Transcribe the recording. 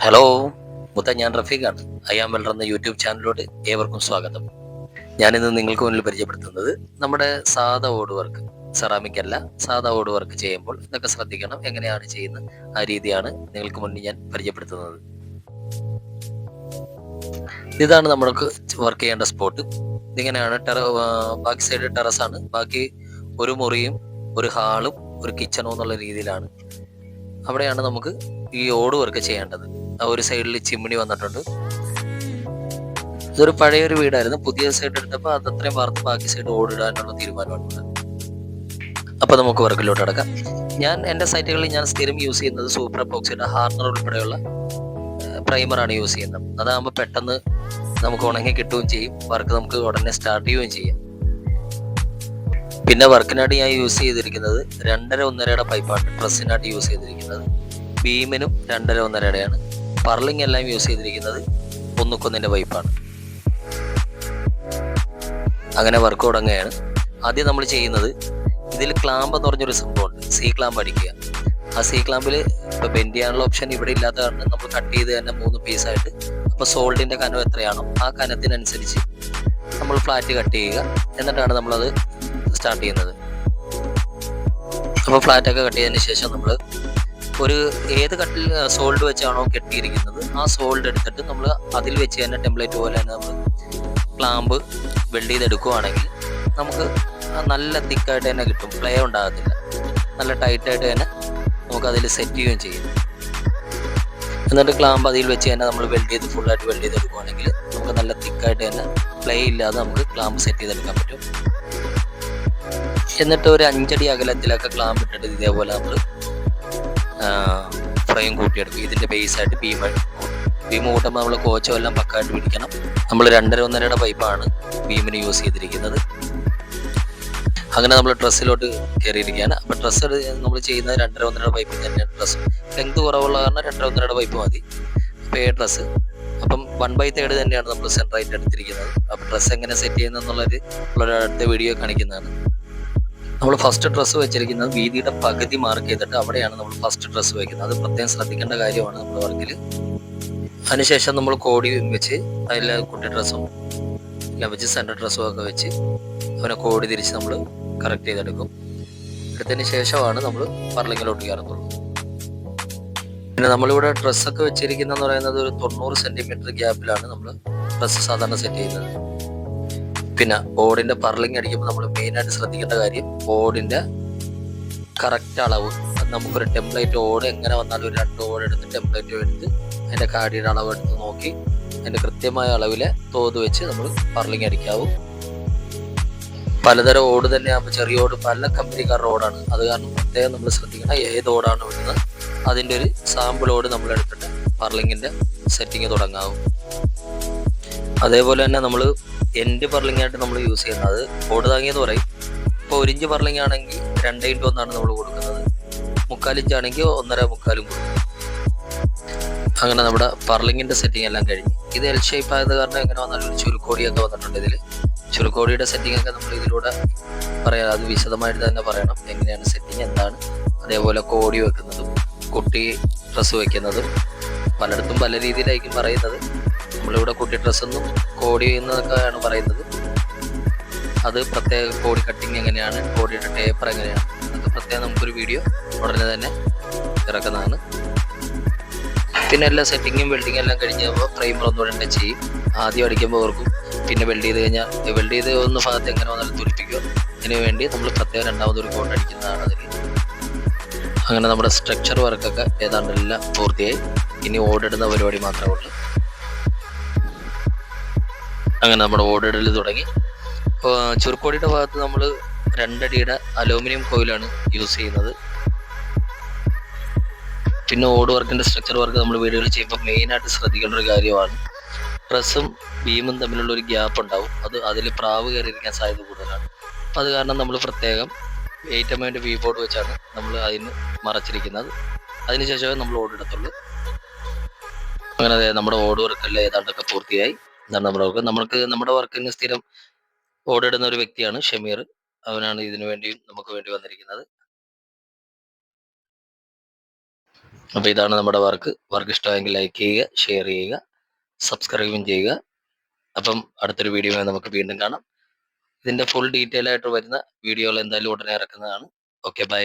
Hello ഞാൻ റഫീഖാണ്. I am welder എന്ന YouTube ചാനലിലോട്ട് ഏവർക്കും സ്വാഗതം. ഞാനിന്ന് നിങ്ങൾക്ക് മുന്നിൽ പരിചയപ്പെടുത്തുന്നത് നമ്മുടെ സാധാ ഓട് വർക്ക്, സെറാമിക് അല്ല, സാധാ ഓട് വർക്ക് ചെയ്യുമ്പോൾ ഇതൊക്കെ ശ്രദ്ധിക്കണം, എങ്ങനെയാണ് ചെയ്യുന്നത് ആ രീതിയാണ് നിങ്ങൾക്ക് മുന്നിൽ ഞാൻ പരിചയപ്പെടുത്തുന്നത്. ഇതാണ് നമ്മൾക്ക് വർക്ക് ചെയ്യേണ്ട സ്പോട്ട്. ഇതിങ്ങനെയാണ്. ബാക്കി സൈഡ് ടെറസാണ്. ബാക്കി ഒരു മുറിയും ഒരു ഹാളും ഒരു കിച്ചണും എന്നുള്ള രീതിയിലാണ്. അവിടെയാണ് നമുക്ക് ഈ ഓട് വർക്ക് ചെയ്യേണ്ടത്. ആ ഒരു സൈഡിൽ ചിമ്മിണി വന്നിട്ടുണ്ട്. ഇതൊരു പഴയൊരു വീടായിരുന്നു. പുതിയ സൈഡ് എടുത്തപ്പോൾ അതത്രയും വാർത്ത് ബാക്കി സൈഡ് ഓടിടാനുള്ള തീരുമാനമാണ്. അപ്പൊ നമുക്ക് വർക്കിലോട്ട് അടക്കാം. ഞാൻ എൻ്റെ സൈറ്റുകളിൽ ഞാൻ സ്ഥിരം യൂസ് ചെയ്യുന്നത് സൂപ്പർ എപ്പോക്സിയുടെ ഹാർഡർ ഉൾപ്പെടെയുള്ള പ്രൈമറാണ് യൂസ് ചെയ്യുന്നത്. അതാകുമ്പോൾ പെട്ടെന്ന് നമുക്ക് ഉണങ്ങി കിട്ടുകയും ചെയ്യും, വർക്ക് നമുക്ക് ഉടനെ സ്റ്റാർട്ട് ചെയ്യുകയും ചെയ്യാം. പിന്നെ വർക്കിനായിട്ട് ഞാൻ യൂസ് ചെയ്തിരിക്കുന്നത് 2.5-1.5 പൈപ്പാണ്. ഡ്രസ്സിനായിട്ട് യൂസ് ചെയ്തിരിക്കുന്നത് ബീമിനും 2.5-1.5 പർലിംഗ് എല്ലാം യൂസ് ചെയ്തിരിക്കുന്നത് 1:1 പൈപ്പാണ്. അങ്ങനെ വർക്ക് തുടങ്ങുകയാണ്. ആദ്യം നമ്മൾ ചെയ്യുന്നത്, ഇതിൽ ക്ലാമ്പ് എന്ന് പറഞ്ഞൊരു സംഭവമുണ്ട്. സി ക്ലാമ്പ് അടിക്കുക. ആ സി ക്ലാമ്പിൽ ഇപ്പോൾ ബെൻഡ് ചെയ്യാനുള്ള ഓപ്ഷൻ ഇവിടെ ഇല്ലാത്ത കാരണം നമ്മൾ കട്ട് ചെയ്ത് തന്നെ 3 പീസായിട്ട്, അപ്പോൾ സോൾഡിൻ്റെ കനം എത്രയാണോ ആ കനത്തിനനുസരിച്ച് നമ്മൾ ഫ്ലാറ്റ് കട്ട് ചെയ്യുക. എന്നിട്ടാണ് നമ്മളത് സ്റ്റാർട്ട് ചെയ്യുന്നത്. അപ്പോൾ ഫ്ലാറ്റൊക്കെ കട്ട് ചെയ്തതിന് ശേഷം നമ്മൾ ഏത് കട്ടിൽ സോൾഡ് വെച്ചാണോ കെട്ടിയിരിക്കുന്നത് ആ സോൾഡ് എടുത്തിട്ട് നമ്മൾ അതിൽ വെച്ച് തന്നെ ടെംപ്ലേറ്റ് പോലെ തന്നെ നമ്മൾ ക്ലാമ്പ് വെൽഡ് ചെയ്തെടുക്കുകയാണെങ്കിൽ നമുക്ക് നല്ല തിക്കായിട്ട് തന്നെ കിട്ടും. പ്ലേ ഉണ്ടാകത്തില്ല. നല്ല ടൈറ്റായിട്ട് തന്നെ നമുക്ക് അതിൽ സെറ്റ് ചെയ്യുകയും ചെയ്യും. എന്നിട്ട് ക്ലാമ്പ് അതിൽ വെച്ച് തന്നെ നമ്മൾ ഫുള്ളായിട്ട് വെൽഡ് ചെയ്തെടുക്കുകയാണെങ്കിൽ നമുക്ക് നല്ല തിക്കായിട്ട് തന്നെ പ്ലേ ഇല്ലാതെ നമുക്ക് ക്ലാമ്പ് സെറ്റ് ചെയ്തെടുക്കാൻ പറ്റും. എന്നിട്ട് ഒരു 5 അടി അകലത്തിലൊക്കെ ക്ലാമ്പ് ഇട്ടിട്ട് ഇതേപോലെ നമ്മൾ ഫ്രെയിം കൂട്ടിയെടുക്കും. ഇതിൻ്റെ ബേസായിട്ട് ബീം കൂട്ടുമ്പോൾ നമ്മൾ കോച്ചോ എല്ലാം പക്കായിട്ട് പിടിക്കണം. നമ്മൾ 2.5-1.5 പൈപ്പാണ് ബീമിന് യൂസ് ചെയ്തിരിക്കുന്നത്. അങ്ങനെ നമ്മൾ ഡ്രസ്സിലോട്ട് കയറിയിരിക്കുകയാണ്. അപ്പം ഡ്രസ്സ് നമ്മൾ ചെയ്യുന്നത് 2.5-1.5 പൈപ്പിൽ തന്നെയാണ്. ഡ്രസ്സ് ലെങ്ത് കുറവുള്ള കാരണം 2.5-1.5 പൈപ്പ് മതി. അപ്പോൾ ഡ്രസ്സ് അപ്പം 1/3 തന്നെയാണ് നമ്മൾ സെൻറ്ററായിട്ട് എടുത്തിരിക്കുന്നത്. അപ്പോൾ ഡ്രസ്സ് എങ്ങനെ സെറ്റ് ചെയ്യുന്നതെന്നുള്ളൊരു അടുത്ത വീഡിയോ കാണിക്കുന്നതാണ്. നമ്മൾ ഫസ്റ്റ് ഡ്രസ്സ് വെച്ചിരിക്കുന്നത് വീതിയുടെ പകുതി മാർക്ക് ചെയ്തിട്ട് അവിടെയാണ് നമ്മൾ ഫസ്റ്റ് ഡ്രസ്സ് വയ്ക്കുന്നത്. അത് പ്രത്യേകം ശ്രദ്ധിക്കേണ്ട കാര്യമാണ് നമ്മുടെ വർക്കിൽ. അതിനുശേഷം നമ്മൾ കോടി വെച്ച് അതിൽ കുട്ടി ഡ്രസ്സും എല്ലാം വെച്ച് സെൻറ്റർ ഡ്രസ്സും ഒക്കെ വെച്ച് അവനെ കോടി തിരിച്ച് നമ്മൾ കറക്റ്റ് ചെയ്തെടുക്കും. എടുത്തതിന് ശേഷമാണ് നമ്മൾ പർലിങ്ങിലോട്ട് കയറുന്നുള്ളൂ. പിന്നെ നമ്മളിവിടെ ഡ്രസ്സൊക്കെ വെച്ചിരിക്കുന്നതെന്ന് പറയുന്നത് ഒരു 90 സെൻറ്റിമീറ്റർ ഗ്യാപ്പിലാണ് നമ്മൾ ഡ്രസ്സ് സാധാരണ സെറ്റ് ചെയ്യുന്നത്. പിന്നെ ഓടിൻ്റെ പർലിങ് അടിക്കുമ്പോൾ നമ്മൾ മെയിനായിട്ട് ശ്രദ്ധിക്കേണ്ട കാര്യം ഓടിൻ്റെ കറക്റ്റ് അളവ്. നമുക്കൊരു ടെംപ്ലേറ്റ് ഓട് എങ്ങനെ വന്നാലും ഒരു 2 ഓട് എടുത്ത് ടെംപ്ലേറ്റ് എടുത്ത് അതിൻ്റെ കാടിയുടെ അളവ് എടുത്ത് നോക്കി അതിൻ്റെ കൃത്യമായ അളവിലെ തോത് വെച്ച് നമ്മൾ പർലിങ് അടിക്കാവും. പലതരം ഓട് തന്നെ ആകുമ്പോൾ ചെറിയ ഓട് പല കമ്പനിക്കാരുടെ ഓടാണ്. അത് കാരണം പ്രത്യേകം നമ്മൾ ശ്രദ്ധിക്കണം ഏത് ഓടാണ് വിടുന്നത്. അതിൻ്റെ ഒരു സാമ്പിൾ ഓട് നമ്മൾ എടുത്തിട്ട് പർലിങ്ങിൻ്റെ സെറ്റിങ് തുടങ്ങാവും. അതേപോലെ തന്നെ നമ്മൾ എൻഡ് പർലിംഗ് ആയിട്ട് നമ്മൾ യൂസ് ചെയ്യുന്നത് ഓട് താങ്ങിയെന്ന് പറയും. ഇപ്പോൾ 1 ഇഞ്ച് പർലിംഗ് ആണെങ്കിൽ 2:1 നമ്മൾ കൊടുക്കുന്നത്. 3/4 ഇഞ്ച് ആണെങ്കിൽ 1.25 കൊടുക്കും. അങ്ങനെ നമ്മുടെ പർലിങ്ങിൻ്റെ സെറ്റിംഗ് എല്ലാം കഴിഞ്ഞ് ഇത് എൽ ഷേപ്പ് ആയത് കാരണം എങ്ങനെ വന്നാലും ഒരു ചുരുക്കോടിയൊക്കെ വന്നിട്ടുണ്ട്. ഇതിൽ ചുരുക്കോടിയുടെ സെറ്റിംഗ് ഒക്കെ നമ്മൾ ഇതിലൂടെ പറയാം. അത് വിശദമായിട്ട് തന്നെ പറയണം എങ്ങനെയാണ് സെറ്റിംഗ്, എന്താണ്. അതേപോലെ കോടി വെക്കുന്നതും കുട്ടി ഡ്രസ്സ് വെക്കുന്നതും പലയിടത്തും പല രീതിയിലായിരിക്കും പറയുന്നത്. നമ്മളിവിടെ കുട്ടി ഡ്രസ്സെന്നും കോടി എന്നൊക്കെയാണ് പറയുന്നത്. അത് പ്രത്യേക കോടി കട്ടിങ് എങ്ങനെയാണ്, കോടിയുടെ ടേപ്പർ എങ്ങനെയാണ്, അതൊക്കെ പ്രത്യേകം നമുക്കൊരു വീഡിയോ ഉടനെ തന്നെ ഇറക്കുന്നതാണ്. പിന്നെ എല്ലാ സെറ്റിങ്ങും വെൽഡിങ്ങും എല്ലാം കഴിഞ്ഞ് പ്രൈമർ ഒന്നുകൂടെ ടച്ച് ചെയ്യും. ആദ്യം അടിക്കുമ്പോൾ ഓർക്കും, പിന്നെ വെൽഡ് ചെയ്ത് ഒന്ന് ഭാഗത്ത് എങ്ങനെ വന്നാലും തുടിപ്പിക്കുക. അതിന് വേണ്ടി നമ്മൾ പ്രത്യേകം രണ്ടാമതൊരു കോട്ട് അടിക്കുന്നതാണ് അതിൽ. അങ്ങനെ നമ്മുടെ സ്ട്രക്ചർ വർക്കൊക്കെ ഏതാണ്ടെല്ലാം പൂർത്തിയായി. ഇനി ഓടിടുന്ന പരിപാടി മാത്രമേ ഉള്ളൂ. അങ്ങനെ നമ്മുടെ ഓടിടൽ തുടങ്ങി. ചുരുക്കോടിയുടെ ഭാഗത്ത് നമ്മൾ 2 അടിയുടെ അലൂമിനിയം കോയിലാണ് യൂസ് ചെയ്യുന്നത്. പിന്നെ ഓട് വർക്കിൻ്റെ സ്ട്രക്ചർ വർക്ക് നമ്മൾ വീടുകളിൽ ചെയ്യുമ്പോൾ മെയിനായിട്ട് ശ്രദ്ധിക്കേണ്ട ഒരു കാര്യമാണ്. ഡ്രസ്സും ബീമും തമ്മിലുള്ള ഒരു ഗ്യാപ്പ് ഉണ്ടാവും. അതിൽ പ്രാവ് കയറിയിരിക്കാൻ സാധ്യത കൂടുതലാണ്. അത് കാരണം നമ്മൾ പ്രത്യേകം 8 mm വി ബോർഡ് വെച്ചാണ് നമ്മൾ അതിന് മറച്ചിരിക്കുന്നത്. അതിനുശേഷമേ നമ്മൾ ഓടിടത്തുള്ളൂ. അങ്ങനെ നമ്മുടെ ഓട് വർക്കെല്ലാം ഏതാണ്ടൊക്കെ പൂർത്തിയായി. ഇതാണ് നമ്മുടെ വർക്ക്. നമ്മുടെ വർക്കിന് സ്ഥിരം ഓടിടുന്ന ഒരു വ്യക്തിയാണ് ഷമീർ. അവനാണ് ഇതിനു വേണ്ടി നമുക്ക് വേണ്ടി വന്നിരിക്കുന്നത്. അപ്പോൾ ഇതാണ് നമ്മുടെ വർക്ക് ഇഷ്ടമെങ്കിൽ ലൈക്ക് ചെയ്യുക, ഷെയർ ചെയ്യുക, സബ്സ്ക്രൈബും ചെയ്യുക. അപ്പം അടുത്തൊരു വീഡിയോയുമായി നമുക്ക് വീണ്ടും കാണാം. ഇതിൻ്റെ ഫുൾ ഡീറ്റെയിൽ ആയിട്ട് വരുന്ന വീഡിയോകൾ എന്തായാലും ഉടനെ ഇറക്കുന്നതാണ്. Okay, by.